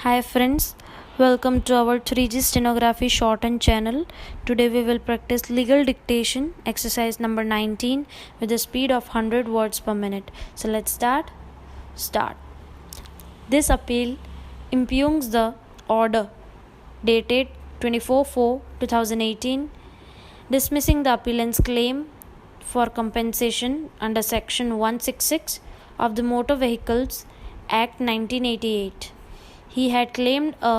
Hi friends, welcome to our 3G stenography shortened channel. Today we will practice legal dictation exercise number 19 with a speed of 100 words per minute. So let's start. This appeal impugns the order dated 24/4/2018 dismissing the appellant's claim for compensation under section 166 of the Motor Vehicles Act 1988. He had claimed a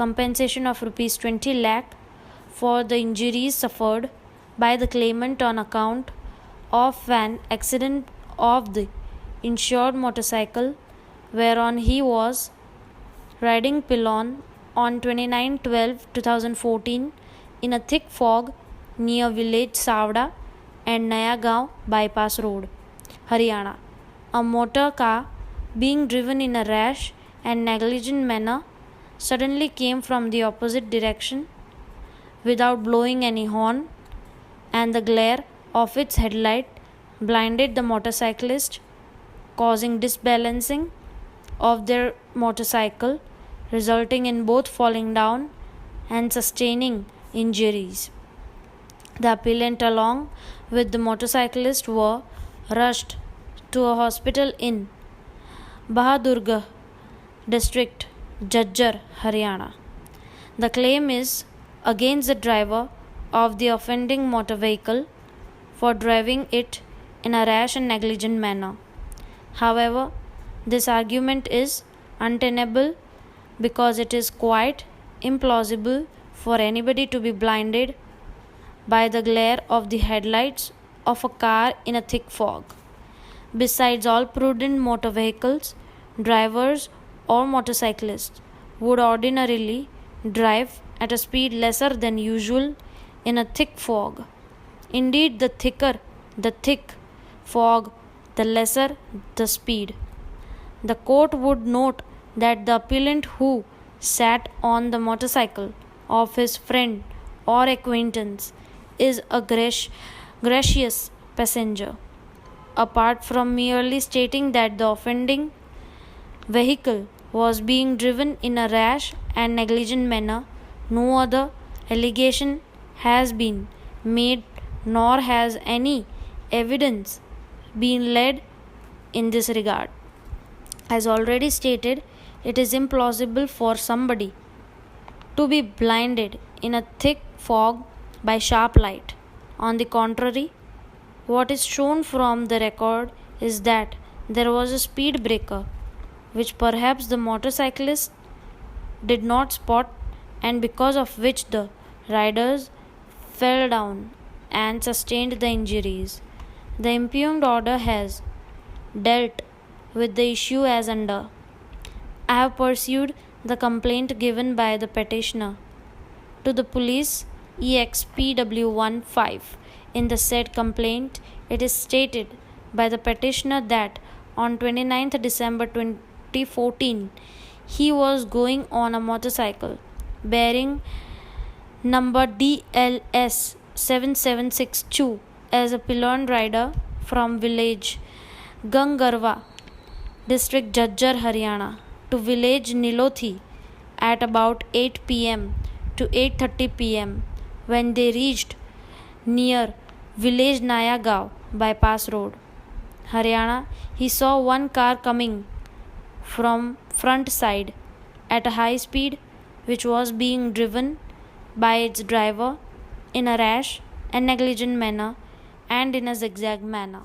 compensation of rupees 20 lakh for the injuries suffered by the claimant on account of an accident of the insured motorcycle whereon he was riding pillion on 29/12/2014 in a thick fog near village Savda and Nayagaon bypass road, Haryana. A motor car being driven in a rash and negligent manner suddenly came from the opposite direction without blowing any horn, and the glare of its headlight blinded the motorcyclist, causing disbalancing of their motorcycle, resulting in both falling down and sustaining injuries. The appellant along with the motorcyclist were rushed to a hospital in Bahadurgarh District, Jhajjar, Haryana. The claim is against the driver of the offending motor vehicle for driving it in a rash and negligent manner. However, this argument is untenable because it is quite implausible for anybody to be blinded by the glare of the headlights of a car in a thick fog. Besides, all prudent motor vehicles drivers or motorcyclists would ordinarily drive at a speed lesser than usual in a thick fog. Indeed, the thicker the thick fog, the lesser the speed. The court would note that the appellant who sat on the motorcycle of his friend or acquaintance is a gracious passenger. Apart from merely stating that the offending vehicle was being driven in a rash and negligent manner, no other allegation has been made nor has any evidence been laid in this regard. As already stated, it is implausible for somebody to be blinded in a thick fog by sharp light. On the contrary, what is shown from the record is that there was a speed breaker which perhaps the motorcyclist did not spot, and because of which the riders fell down and sustained the injuries. The impugned order has dealt with the issue as under. I have pursued the complaint given by the petitioner to the police EXPW15. In the said complaint, it is stated by the petitioner that on 29th December 2014, he was going on a motorcycle bearing number DLS 7762 as a pillion rider from village Gangarwa, district Jhajjar, Haryana to village Nilothi at about 8 pm to 8:30 pm. When they reached near village Nayagaon bypass road, Haryana, he saw one car coming from front side at a high speed, which was being driven by its driver in a rash and negligent manner and in a zigzag manner.